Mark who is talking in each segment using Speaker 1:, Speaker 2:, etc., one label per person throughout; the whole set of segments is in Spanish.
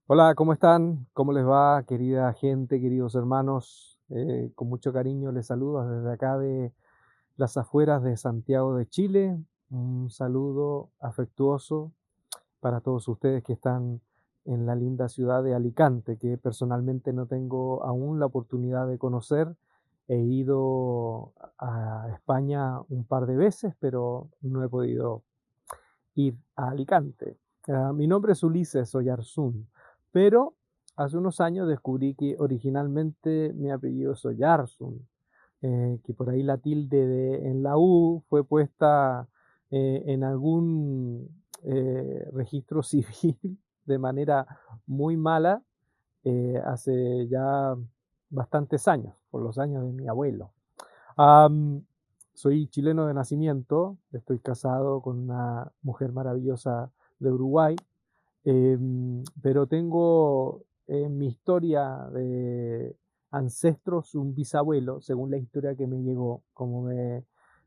Speaker 1: Hola, ¿cómo están? ¿Cómo les va, querida gente, queridos hermanos? Con mucho cariño les saludo desde acá de las afueras de Santiago de Chile. Un saludo afectuoso para todos ustedes que están en la linda ciudad de Alicante, que personalmente no tengo aún la oportunidad de conocer. He ido a España un par de veces, pero no he podido ir a Alicante. Mi nombre es Ulises Oyarzún, pero hace unos años descubrí que originalmente mi apellido es Oyarzún, que por ahí la tilde en la U fue puesta en algún registro civil de manera muy mala hace ya bastantes años, por los años de mi abuelo. Am, Soy chileno de nacimiento, estoy casado con una mujer maravillosa de Uruguay, pero tengo en mi historia de ancestros un bisabuelo, según la historia que me llegó,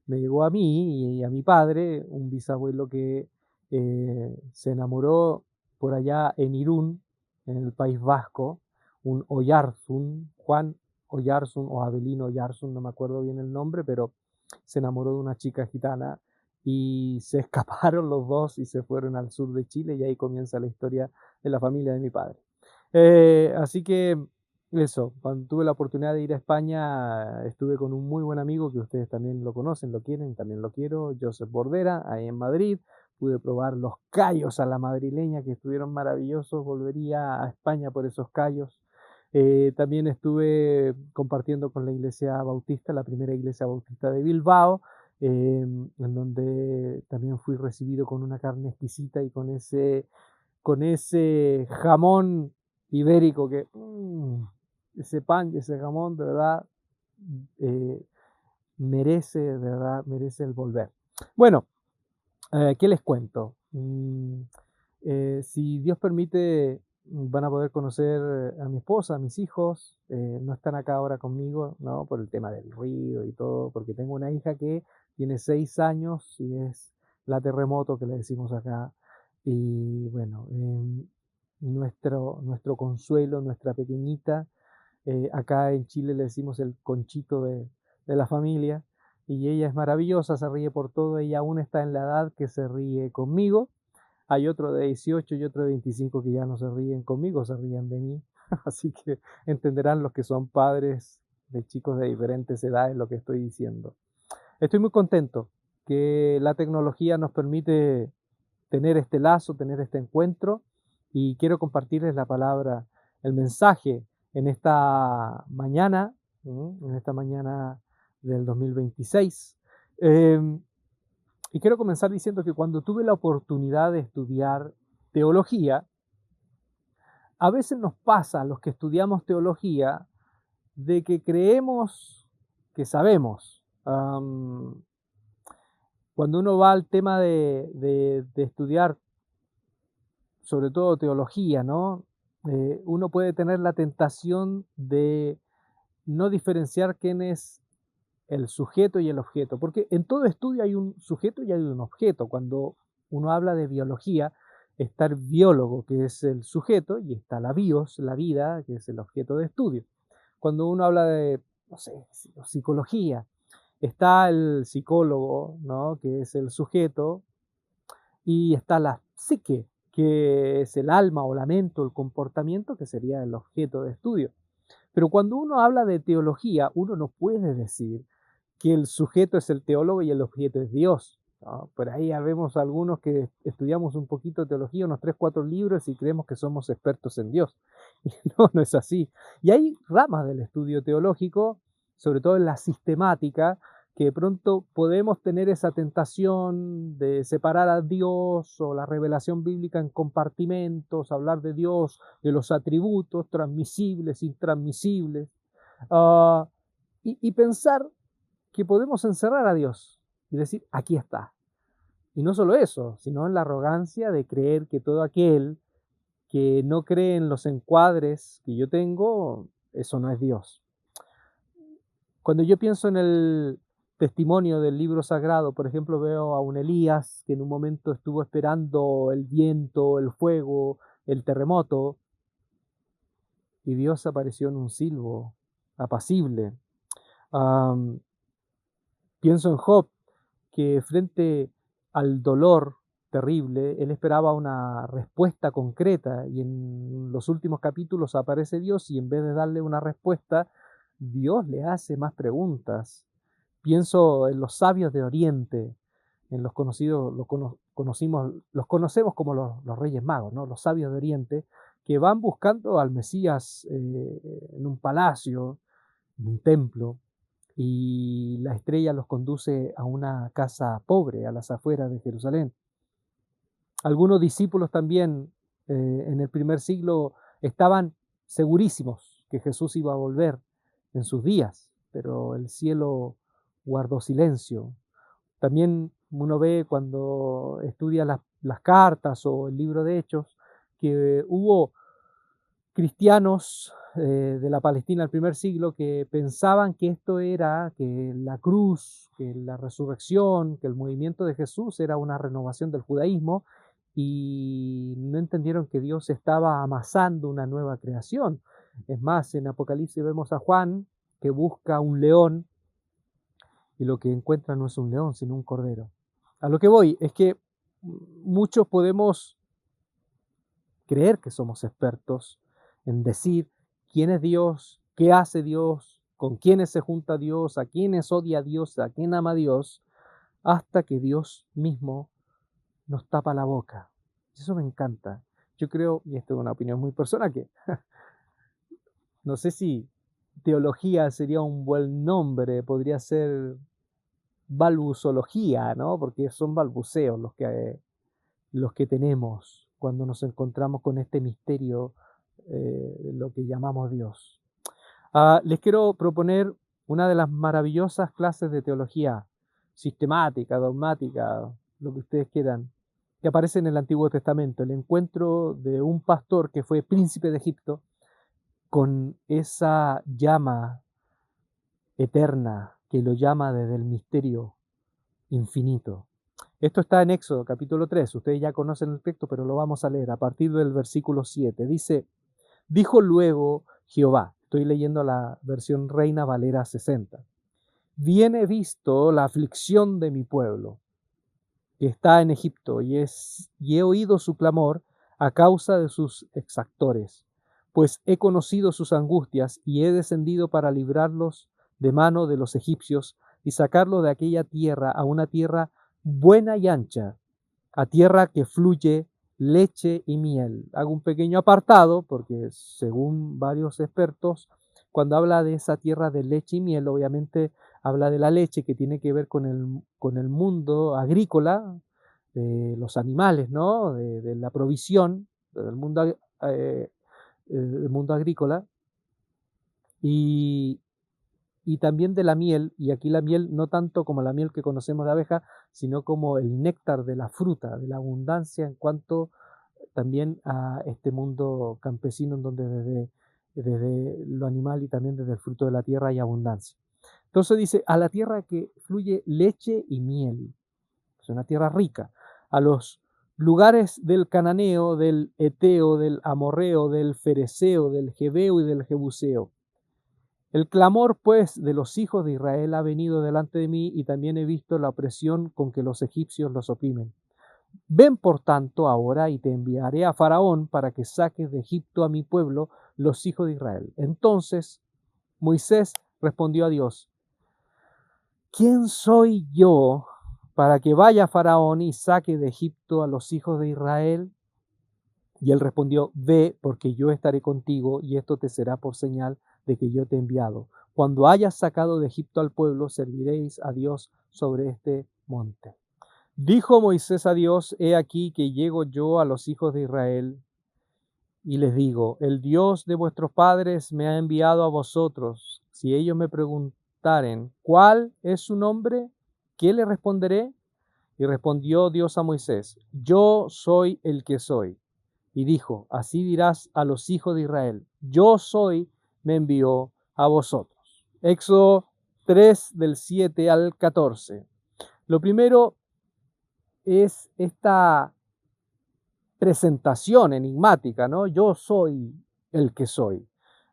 Speaker 1: me llegó a mí y a mi padre, un bisabuelo que se enamoró por allá en Irún, en el País Vasco, un Oyarzún, Juan Oyarzún o Avelino Oyarzún, no me acuerdo bien el nombre, pero se enamoró de una chica gitana y se escaparon los dos y se fueron al sur de Chile y ahí comienza la historia de la familia de mi padre. Así que eso, cuando tuve la oportunidad de ir a España, estuve con un muy buen amigo que ustedes también lo conocen, lo quieren, también lo quiero, Joseph Bordera, ahí en Madrid. Pude probar los callos a la madrileña que estuvieron maravillosos, volvería a España por esos callos. También estuve compartiendo con la iglesia bautista, la primera iglesia bautista de Bilbao, en donde también fui recibido con una carne exquisita y con ese jamón ibérico que, ese pan y ese jamón, de verdad, eh, merece, de verdad, merece el volver. Bueno, ¿qué les cuento? Si Dios permite, van a poder conocer a mi esposa, a mis hijos. No están acá ahora conmigo, ¿no? Por el tema del ruido y todo, porque tengo una hija que tiene 6 años y es la terremoto que le decimos acá. Y bueno, nuestro consuelo, nuestra pequeñita, acá en Chile le decimos el conchito de la familia. Y ella es maravillosa, se ríe por todo, ella aún está en la edad que se ríe conmigo. Hay otro de 18 y otro de 25 que ya no se ríen conmigo, se ríen de mí. Así que entenderán los que son padres de chicos de diferentes edades lo que estoy diciendo. Estoy muy contento que la tecnología nos permite tener este lazo, tener este encuentro y quiero compartirles la palabra, el mensaje en esta mañana, en esta mañana del 2026. Em, y quiero comenzar diciendo que cuando tuve la oportunidad de estudiar teología, a veces nos pasa a los que estudiamos teología de que creemos que sabemos. Cuando uno va al tema de estudiar, sobre todo teología, ¿no? Uno puede tener la tentación de no diferenciar quién es el sujeto y el objeto, porque en todo estudio hay un sujeto y hay un objeto. Cuando uno habla de biología, está el biólogo, que es el sujeto, y está la bios, la vida, que es el objeto de estudio. Cuando uno habla de, no sé, psicología, está el psicólogo, ¿no? Que es el sujeto, y está la psique, que es el alma o la mente o el comportamiento, que sería el objeto de estudio. Pero cuando uno habla de teología, uno no puede decir que el sujeto es el teólogo y el objeto es Dios, ¿no? Por ahí vemos algunos que estudiamos un poquito de teología, unos 3 4 libros y creemos que somos expertos en Dios. Y no, no es así. Y hay ramas del estudio teológico, sobre todo en la sistemática, que de pronto podemos tener esa tentación de separar a Dios o la revelación bíblica en compartimentos, hablar de Dios, de los atributos transmisibles, intransmisibles, ah, y pensar que podemos encerrar a Dios y decir, aquí está. Y no solo eso, sino en la arrogancia de creer que todo aquel que no cree en los encuadres que yo tengo, eso no es Dios. Cuando yo pienso en el testimonio del libro sagrado, por ejemplo, veo a un Elías que en un momento estuvo esperando el viento, el fuego, el terremoto, y Dios apareció en un silbo apacible. Am, Pienso en Job, que frente al dolor terrible, él esperaba una respuesta concreta y en los últimos capítulos aparece Dios y en vez de darle una respuesta, Dios le hace más preguntas. Pienso en los sabios de Oriente, en los conocidos, los conocemos como los Reyes Magos, ¿no? Los sabios de Oriente, que van buscando al Mesías en un palacio, en un templo, y la estrella los conduce a una casa pobre a las afueras de Jerusalén. Algunos discípulos también en el primer siglo estaban segurísimos que Jesús iba a volver en sus días, pero el cielo guardó silencio. También uno ve cuando estudia las cartas o el libro de Hechos que hubo cristianos de la Palestina del primer siglo que pensaban que esto era, que la cruz, que la resurrección, que el movimiento de Jesús era una renovación del judaísmo y no entendieron que Dios estaba amasando una nueva creación. Es más, en Apocalipsis vemos a Juan que busca un león y lo que encuentra no es un león, sino un cordero. A lo que voy es que muchos podemos creer que somos expertos en decir quién es Dios, qué hace Dios, con quiénes se junta Dios, a quiénes odia Dios, a quién ama Dios, hasta que Dios mismo nos tapa la boca. Eso me encanta. Yo creo, y esto es una opinión muy personal, que no sé si teología sería un buen nombre, podría ser balbusología, ¿no? Porque son balbuceos los que tenemos cuando nos encontramos con este misterio, lo que llamamos Dios. Les quiero proponer una de las maravillosas clases de teología sistemática, dogmática, lo que ustedes quieran, que aparece en el Antiguo Testamento, el encuentro de un pastor que fue príncipe de Egipto con esa llama eterna que lo llama desde el misterio infinito. Esto está en Éxodo capítulo 3, ustedes ya conocen el texto, pero lo vamos a leer a partir del versículo 7. Dice, dijo luego Jehová, estoy leyendo la versión Reina Valera 60, bien he visto la aflicción de mi pueblo, que está en Egipto, y he oído su clamor a causa de sus exactores, pues he conocido sus angustias y he descendido para librarlos de mano de los egipcios y sacarlos de aquella tierra a una tierra buena y ancha, a tierra que fluye leche y miel. Hago un pequeño apartado porque según varios expertos, cuando habla de esa tierra de leche y miel, obviamente habla de la leche que tiene que ver con el mundo agrícola, de los animales, ¿no? De la provisión del mundo agrícola y, y también de la miel, y aquí la miel no tanto como la miel que conocemos de abeja, sino como el néctar de la fruta, de la abundancia en cuanto también a este mundo campesino en donde desde lo animal y también desde el fruto de la tierra hay abundancia. Entonces dice, a la tierra que fluye leche y miel, es una tierra rica, a los lugares del cananeo, del eteo, del amorreo, del fereceo, del jebeo y del jebuseo. El clamor, pues, de los hijos de Israel ha venido delante de mí y también he visto la opresión con que los egipcios los oprimen. Ven, por tanto, ahora y te enviaré a Faraón para que saques de Egipto a mi pueblo, los hijos de Israel. Entonces Moisés respondió a Dios, ¿quién soy yo para que vaya Faraón y saque de Egipto a los hijos de Israel? Y él respondió, ve, porque yo estaré contigo y esto te será por señal de que yo te he enviado. Cuando hayas sacado de Egipto al pueblo, serviréis a Dios sobre este monte. Dijo Moisés a Dios, he aquí que llego yo a los hijos de Israel y les digo, el Dios de vuestros padres me ha enviado a vosotros. Si ellos me preguntaren, ¿cuál es su nombre? ¿Qué le responderé? Y respondió Dios a Moisés, yo soy el que soy. Y dijo, así dirás a los hijos de Israel, yo soy, me envió a vosotros. Éxodo 3 del 7 al 14. Lo primero es esta presentación enigmática, ¿no? Yo soy el que soy.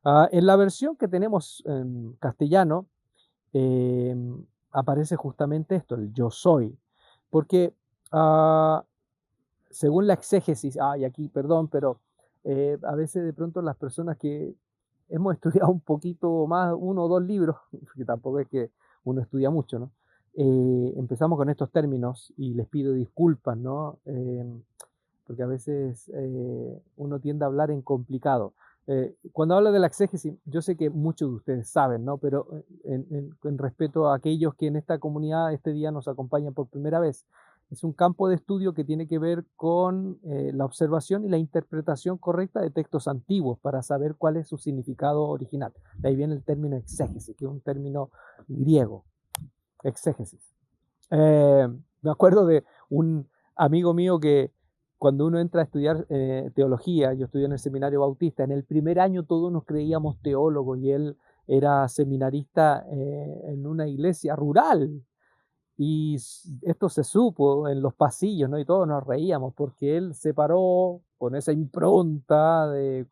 Speaker 1: En la versión que tenemos en castellano, aparece justamente esto, el yo soy, porque ah, según la exégesis, y aquí, perdón, pero a veces de pronto las personas que hemos estudiado un poquito más, uno o dos libros, que tampoco es que uno estudia mucho, ¿no? Empezamos con estos términos y les pido disculpas, ¿no? Porque a veces uno tiende a hablar en complicado. Cuando hablo de la exégesis, yo sé que muchos de ustedes saben, ¿no? Pero en respeto a aquellos que en esta comunidad este día nos acompañan por primera vez, es un campo de estudio que tiene que ver con la observación y la interpretación correcta de textos antiguos para saber cuál es su significado original. De ahí viene el término exégesis, que es un término griego, exégesis. Me acuerdo de un amigo mío que cuando uno entra a estudiar teología, yo estudié en el seminario bautista, en el primer año todos nos creíamos teólogos y él era seminarista en una iglesia rural. Y esto se supo en los pasillos, ¿no? Y todos nos reíamos porque él se paró con esa impronta de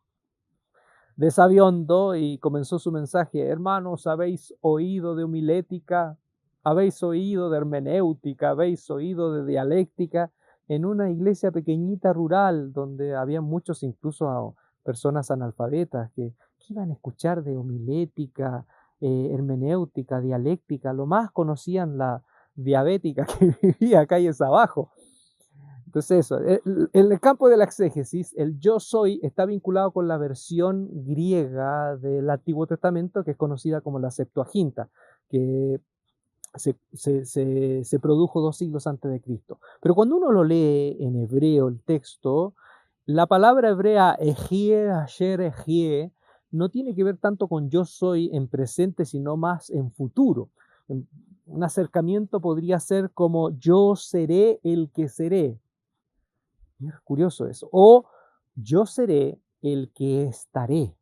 Speaker 1: sabiondo y comenzó su mensaje: hermanos, habéis oído de homilética, habéis oído de hermenéutica, habéis oído de dialéctica, en una iglesia pequeñita rural donde había muchos, incluso personas analfabetas, que iban a escuchar de homilética, hermenéutica, dialéctica, lo más conocían la diabética que vivía calles abajo. Entonces eso, en el campo de la exégesis, el yo soy está vinculado con la versión griega del Antiguo Testamento, que es conocida como la Septuaginta, que se produjo 2 siglos antes de Cristo. Pero cuando uno lo lee en hebreo, el texto, la palabra hebrea ejie, asher, ejie, no tiene que ver tanto con yo soy en presente, sino más en futuro. Un acercamiento podría ser como yo seré el que seré. Es curioso eso. O yo seré el que estaré.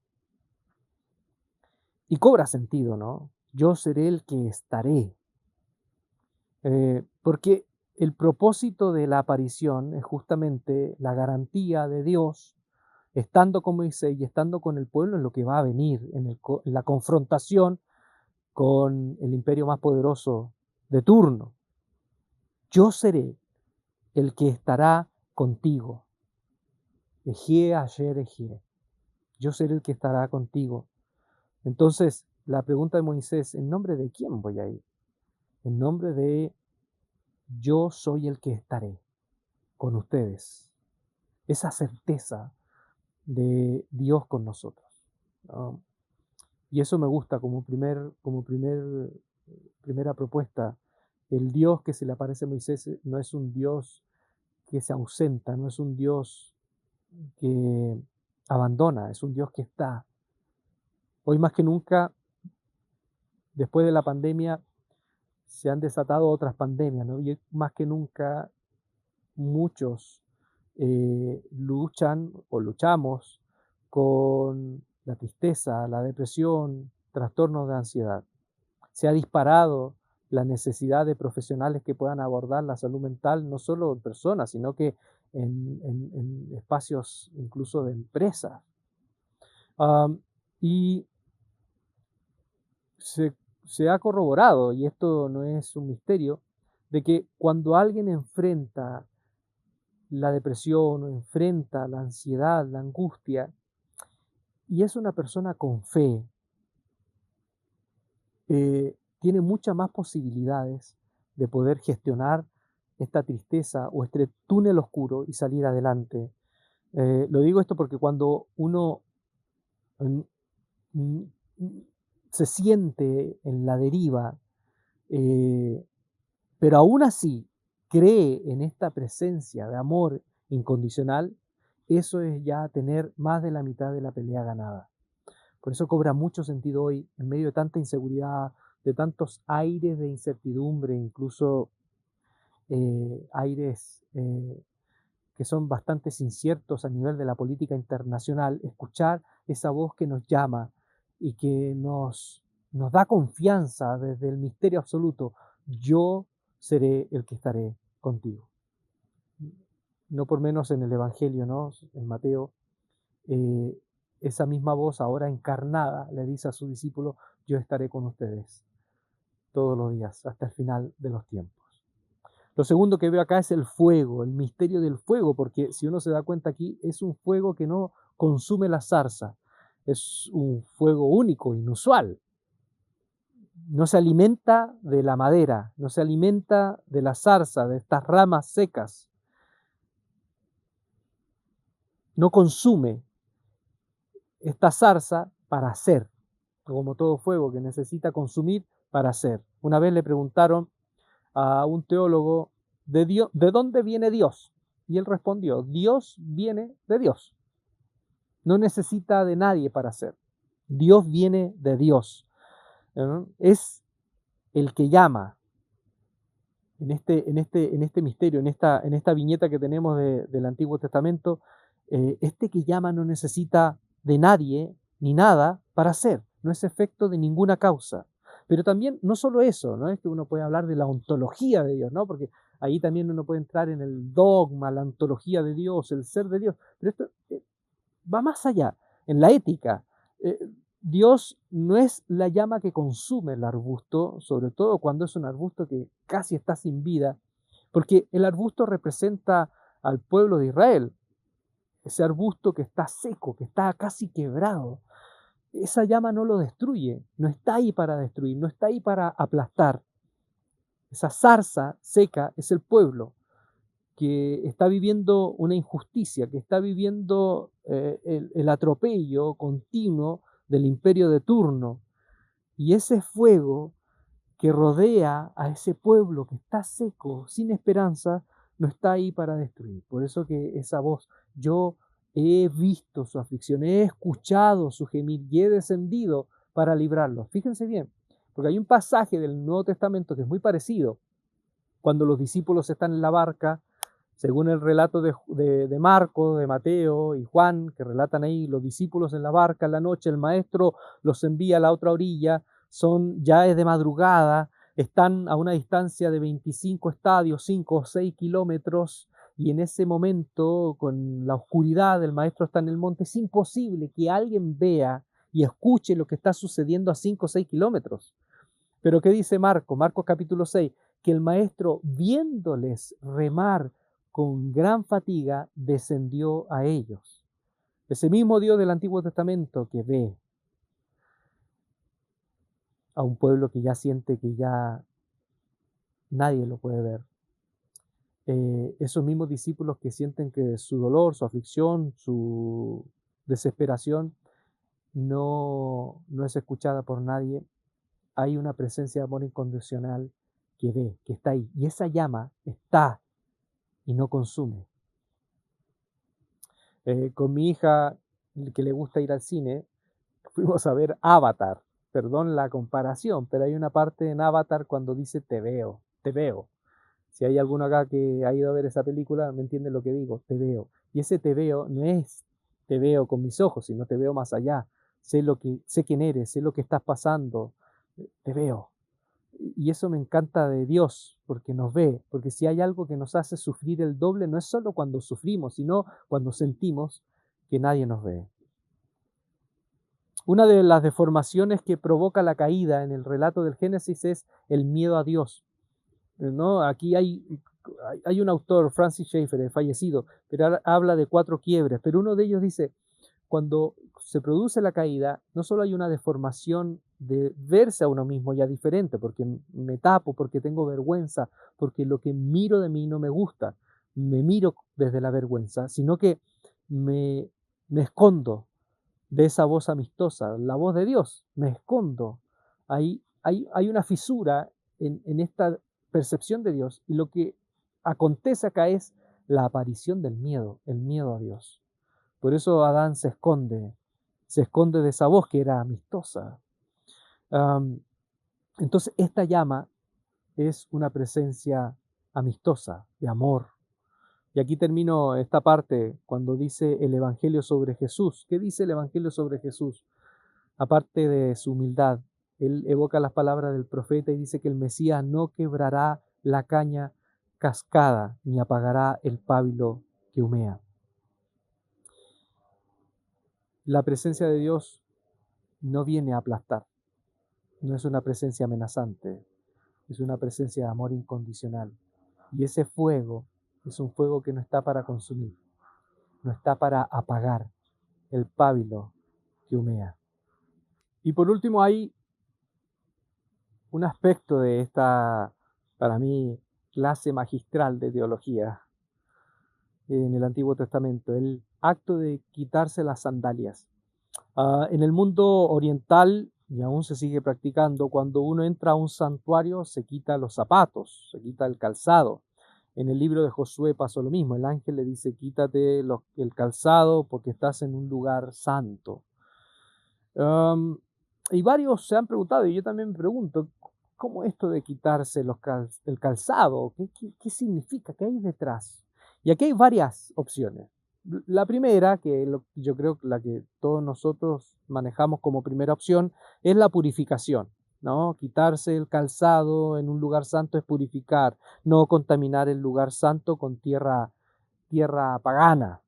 Speaker 1: Y cobra sentido, ¿no? Yo seré el que estaré. Porque el propósito de la aparición es justamente la garantía de Dios, estando con Moisés y estando con el pueblo en lo que va a venir, en la confrontación con el imperio más poderoso de turno. Yo seré el que estará contigo. Ejie, ayer, ejie. Yo seré el que estará contigo. Entonces, la pregunta de Moisés: ¿en nombre de quién voy a ir? En nombre de yo soy el que estaré con ustedes. Esa certeza de Dios con nosotros, ¿no? Y eso me gusta primera propuesta. El Dios que se le aparece a Moisés no es un Dios que se ausenta, no es un Dios que abandona, es un Dios que está. Hoy más que nunca, después de la pandemia, se han desatado otras pandemias, ¿no? Y más que nunca muchos luchan o luchamos con la tristeza, la depresión, trastornos de ansiedad. Se ha disparado la necesidad de profesionales que puedan abordar la salud mental, no solo en personas, sino que en espacios incluso de empresas. Y se ha corroborado, y esto no es un misterio, de que cuando alguien enfrenta la depresión o enfrenta la ansiedad, la angustia, y es una persona con fe, tiene muchas más posibilidades de poder gestionar esta tristeza o este túnel oscuro y salir adelante. Lo digo esto porque cuando uno mm, mm, se siente en la deriva, eh, pero aún así cree en esta presencia de amor incondicional, eso es ya tener más de la mitad de la pelea ganada. Por eso cobra mucho sentido hoy, en medio de tanta inseguridad, de tantos aires de incertidumbre, incluso aires que son bastante inciertos a nivel de la política internacional, escuchar esa voz que nos llama y que nos da confianza desde el misterio absoluto: yo seré el que estaré contigo. No por menos en el Evangelio, ¿no? En Mateo, eh, esa misma voz ahora encarnada le dice a sus discípulos, yo estaré con ustedes todos los días hasta el final de los tiempos. Lo segundo que veo acá es el fuego, el misterio del fuego, porque si uno se da cuenta aquí, es un fuego que no consume la zarza, es un fuego único, inusual. No se alimenta de la madera, no se alimenta de la zarza, de estas ramas secas. No consume esta zarza para hacer, como todo fuego que necesita consumir para hacer. Una vez le preguntaron a un teólogo, ¿de dónde viene Dios? Y él respondió, Dios viene de Dios. No necesita de nadie para hacer. Dios viene de Dios. Es el que llama. En este misterio, en esta viñeta que tenemos del Antiguo Testamento, este que llama no necesita de nadie ni nada para hacer, no es efecto de ninguna causa. Pero también, no solo eso, no es que uno puede hablar de la ontología de Dios, ¿no? Porque ahí también uno puede entrar en el dogma, la ontología de Dios, el ser de Dios, pero esto va más allá, en la ética. Eh, Dios no es la llama que consume el arbusto, sobre todo cuando es un arbusto que casi está sin vida, porque el arbusto representa al pueblo de Israel, ese arbusto que está seco, que está casi quebrado. Esa llama no lo destruye, no está ahí para destruir, no está ahí para aplastar. Esa zarza seca es el pueblo que está viviendo una injusticia, que está viviendo el atropello continuo del imperio de turno. Y ese fuego que rodea a ese pueblo que está seco, sin esperanza, no está ahí para destruir. Por eso que esa voz, yo he visto su aflicción, he escuchado su gemir y he descendido para librarlos. Fíjense bien, porque hay un pasaje del Nuevo Testamento que es muy parecido, cuando los discípulos están en la barca, según el relato de Marco, de Mateo y Juan, que relatan ahí los discípulos en la barca en la noche, el maestro los envía a la otra orilla, ya es de madrugada, están a una distancia de 25 estadios, 5 o 6 kilómetros, y en ese momento, con la oscuridad, el maestro está en el monte, es imposible que alguien vea y escuche lo que está sucediendo a 5 o 6 kilómetros. Pero ¿qué dice Marco? Marcos capítulo 6, que el maestro, viéndoles remar con gran fatiga, descendió a ellos. Ese mismo Dios del Antiguo Testamento que ve a un pueblo que ya siente que ya nadie lo puede ver. Esos mismos discípulos que sienten que su dolor, su aflicción, su desesperación no es escuchada por nadie, hay una presencia de amor incondicional que ve, que está ahí. Y esa llama está y no consume. Con mi hija, que le gusta ir al cine, fuimos a ver Avatar. Perdón la comparación, pero hay una parte en Avatar cuando dice te veo, te veo. Si hay alguno acá que ha ido a ver esa película, me entiende lo que digo, te veo. Y ese te veo no es te veo con mis ojos, sino te veo más allá. Sé quién eres, sé lo que estás pasando, te veo. Y eso me encanta de Dios, porque nos ve, porque si hay algo que nos hace sufrir el doble, no es solo cuando sufrimos, sino cuando sentimos que nadie nos ve. Una de las deformaciones que provoca la caída en el relato del Génesis es el miedo a Dios, ¿no? Aquí hay un autor, Francis Schaeffer, fallecido, pero habla de 4 quiebres, pero uno de ellos dice, cuando se produce la caída, no solo hay una deformación de verse a uno mismo ya diferente, porque me tapo, porque tengo vergüenza, porque lo que miro de mí no me gusta, me miro desde la vergüenza, sino que me escondo de esa voz amistosa, la voz de Dios, me escondo. Hay una fisura en esta percepción de Dios, y lo que acontece acá es la aparición del miedo, el miedo a Dios. Por eso Adán se esconde de esa voz que era amistosa. Entonces esta llama es una presencia amistosa, de amor. Y aquí termino esta parte cuando dice el Evangelio sobre Jesús. ¿Qué dice el Evangelio sobre Jesús? Aparte de su humildad, él evoca las palabras del profeta y dice que el Mesías no quebrará la caña cascada ni apagará el pábilo que humea. La presencia de Dios no viene a aplastar, no es una presencia amenazante, es una presencia de amor incondicional. Y ese fuego es un fuego que no está para consumir, no está para apagar el pábilo que humea. Y por último hay un aspecto de esta, para mí, clase magistral de teología en el Antiguo Testamento, el acto de quitarse las sandalias. En el mundo oriental, y aún se sigue practicando, cuando uno entra a un santuario se quita los zapatos, se quita el calzado. En el libro de Josué pasó lo mismo, el ángel le dice quítate el calzado porque estás en un lugar santo. Y varios se han preguntado, y yo también me pregunto, ¿cómo esto de quitarse el calzado? ¿Qué significa? ¿Qué hay detrás? Y aquí hay varias opciones. La primera, yo creo que la que todos nosotros manejamos como primera opción, es la purificación, ¿no? Quitarse el calzado en un lugar santo es purificar, no contaminar el lugar santo con tierra pagana.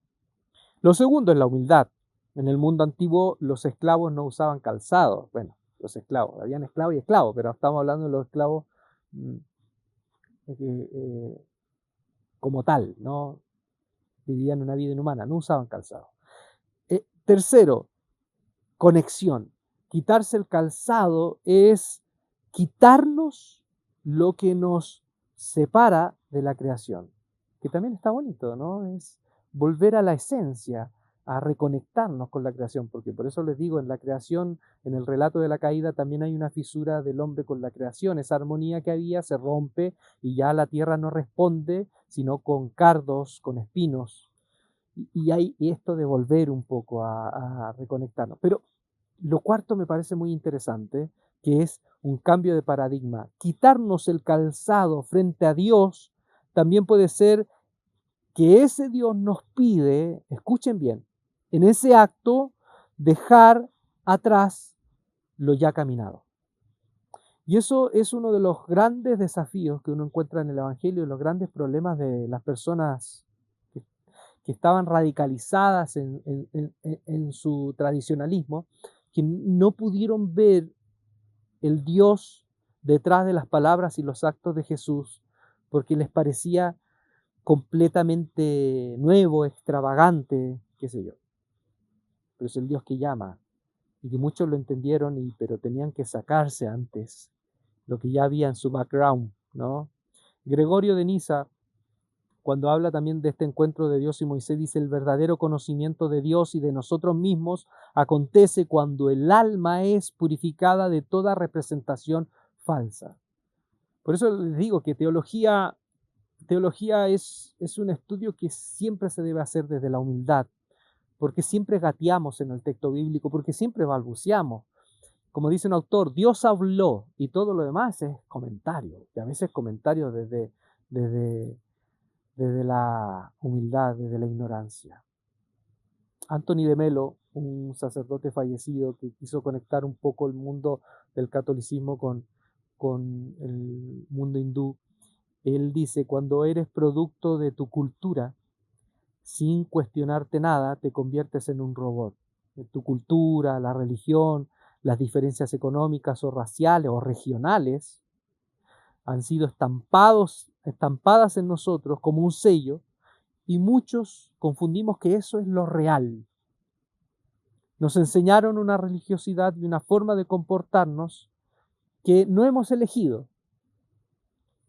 Speaker 1: Lo segundo es la humildad. En el mundo antiguo los esclavos no usaban calzado. Bueno, los esclavos, habían esclavos y esclavos, pero estamos hablando de los esclavos mm, eh, como tal, ¿no? Vivían una vida inhumana, no usaban calzado. Tercero, conexión. Quitarse el calzado es quitarnos lo que nos separa de la creación, que también está bonito, ¿no? Es volver a la esencia, a reconectarnos con la creación, porque por eso les digo, en la creación, en el relato de la caída, también hay una fisura del hombre con la creación, esa armonía que había se rompe y ya la tierra no responde, sino con cardos, con espinos, y hay esto de volver un poco a reconectarnos. Pero lo cuarto me parece muy interesante, que es un cambio de paradigma. Quitarnos el calzado frente a Dios también puede ser que ese Dios nos pide, escuchen bien, en ese acto dejar atrás lo ya caminado. Y eso es uno de los grandes desafíos que uno encuentra en el Evangelio, los grandes problemas de las personas que estaban radicalizadas en su tradicionalismo, que no pudieron ver el Dios detrás de las palabras y los actos de Jesús, porque les parecía completamente nuevo, extravagante, qué sé yo. Pero es el Dios que llama, y que muchos lo entendieron, pero tenían que sacarse antes lo que ya había en su background, ¿no? Gregorio de Niza, cuando habla también de este encuentro de Dios y Moisés, dice, el verdadero conocimiento de Dios y de nosotros mismos acontece cuando el alma es purificada de toda representación falsa. Por eso les digo que teología es un estudio que siempre se debe hacer desde la humildad, porque siempre gateamos en el texto bíblico, porque siempre balbuceamos. Como dice un autor, Dios habló y todo lo demás es comentario, y a veces comentario desde la humildad, desde la ignorancia. Anthony de Melo, un sacerdote fallecido que quiso conectar un poco el mundo del catolicismo con el mundo hindú, él dice, cuando eres producto de tu cultura, sin cuestionarte nada, te conviertes en un robot. Tu cultura, la religión, las diferencias económicas o raciales o regionales han sido estampadas en nosotros como un sello, y muchos confundimos que eso es lo real. Nos enseñaron una religiosidad y una forma de comportarnos que no hemos elegido.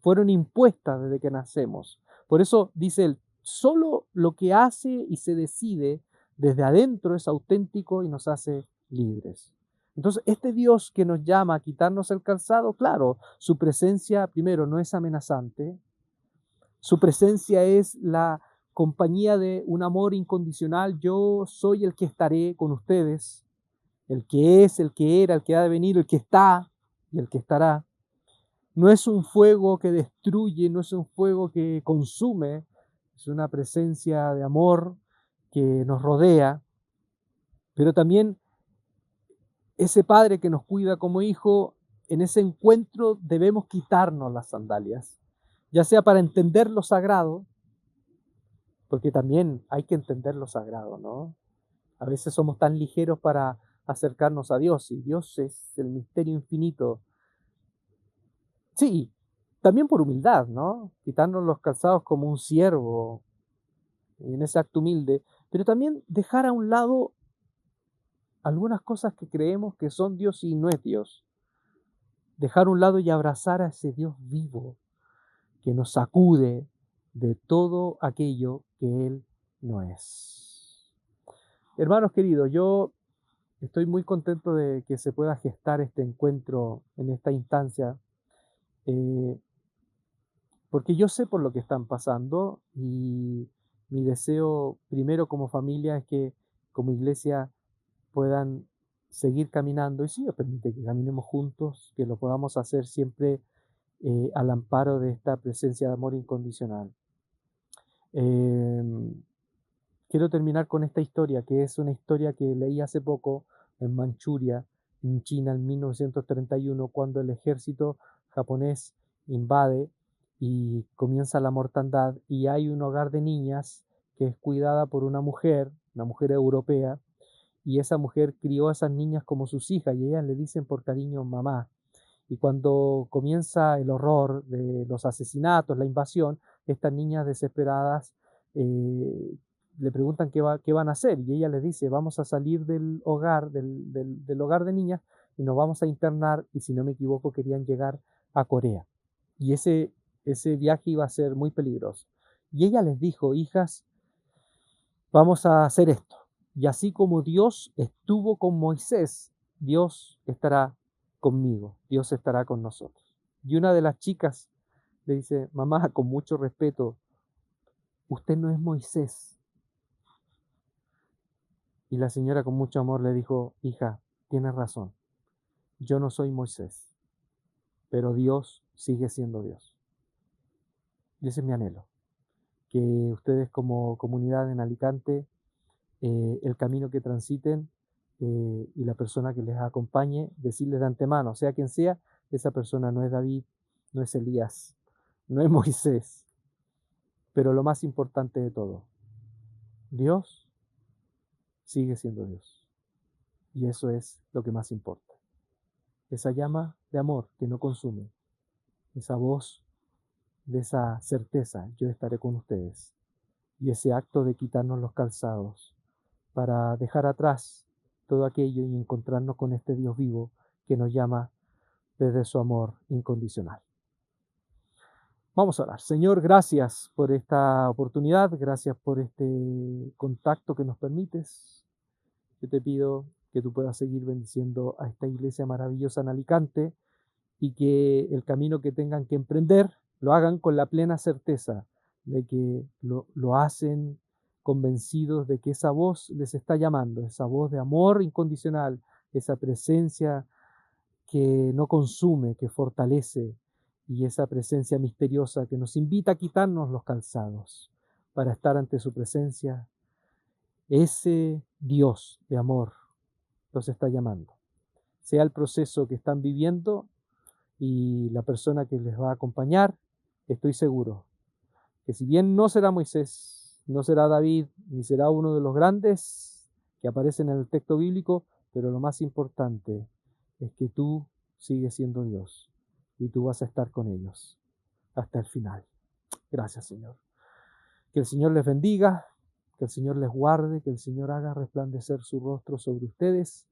Speaker 1: Fueron impuestas desde que nacemos. Por eso dice él, solo lo que hace y se decide desde adentro es auténtico y nos hace libres. Entonces, este Dios que nos llama a quitarnos el calzado, claro, su presencia primero no es amenazante, su presencia es la compañía de un amor incondicional. Yo soy el que estaré con ustedes, el que es, el que era, el que ha de venir, el que está y el que estará. No es un fuego que destruye, no es un fuego que consume, es una presencia de amor que nos rodea, pero también ese Padre que nos cuida como hijo, en ese encuentro debemos quitarnos las sandalias, ya sea para entender lo sagrado, porque también hay que entender lo sagrado, ¿no? A veces somos tan ligeros para acercarnos a Dios, y Dios es el misterio infinito. Sí, también por humildad, ¿no? Quitarnos los calzados como un siervo, en ese acto humilde, pero también dejar a un lado algunas cosas que creemos que son Dios y no es Dios. Dejar a un lado y abrazar a ese Dios vivo que nos sacude de todo aquello que Él no es. Hermanos queridos, yo estoy muy contento de que se pueda gestar este encuentro en esta instancia, eh, porque yo sé por lo que están pasando y mi deseo primero como familia es que como iglesia puedan seguir caminando y si Dios permite que caminemos juntos, que lo podamos hacer siempre al amparo de esta presencia de amor incondicional. Em, Quiero terminar con esta historia, que es una historia que leí hace poco en Manchuria, en China, en 1931, cuando el ejército japonés invade y comienza la mortandad, y hay un hogar de niñas que es cuidada por una mujer europea, y esa mujer crió a esas niñas como sus hijas, y ellas le dicen por cariño mamá. Y cuando comienza el horror de los asesinatos, la invasión, estas niñas desesperadas eh, le preguntan qué van a hacer y ella les dice, vamos a salir del hogar, del hogar de niñas y nos vamos a internar y si no me equivoco querían llegar a Corea. Y ese viaje iba a ser muy peligroso. Y ella les dijo, hijas, vamos a hacer esto. Y así como Dios estuvo con Moisés, Dios estará conmigo, Dios estará con nosotros. Y una de las chicas le dice, mamá, con mucho respeto, usted no es Moisés. Y la señora con mucho amor le dijo, hija, tienes razón, yo no soy Moisés, pero Dios sigue siendo Dios. Y ese es mi anhelo, que ustedes como comunidad en Alicante, el camino que transiten y la persona que les acompañe, decirles de antemano, sea quien sea, esa persona no es David, no es Elías, no es Moisés, pero lo más importante de todo, Dios sigue siendo Dios. Y eso es lo que más importa. Esa llama de amor que no consume, esa voz de esa certeza, yo estaré con ustedes. Y ese acto de quitarnos los calzados para dejar atrás todo aquello y encontrarnos con este Dios vivo que nos llama desde su amor incondicional. Vamos a orar. Señor, gracias por esta oportunidad, gracias por este contacto que nos permites. Yo te pido que tú puedas seguir bendiciendo a esta iglesia maravillosa en Alicante y que el camino que tengan que emprender lo hagan con la plena certeza de que lo hacen convencidos de que esa voz les está llamando, esa voz de amor incondicional, esa presencia que no consume, que fortalece, y esa presencia misteriosa que nos invita a quitarnos los calzados para estar ante su presencia. Ese Dios de amor los está llamando. Sea el proceso que están viviendo y la persona que les va a acompañar, estoy seguro que si bien no será Moisés, no será David, ni será uno de los grandes que aparecen en el texto bíblico, pero lo más importante es que tú sigues siendo Dios y tú vas a estar con ellos hasta el final. Gracias, Señor. Que el Señor les bendiga, que el Señor les guarde, que el Señor haga resplandecer su rostro sobre ustedes,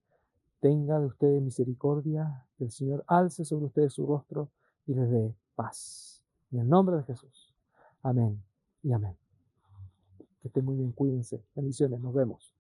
Speaker 1: tenga de ustedes misericordia, que el Señor alce sobre ustedes su rostro y les dé paz. En el nombre de Jesús. Amén y amén. Que estén muy bien, cuídense. Bendiciones, nos vemos.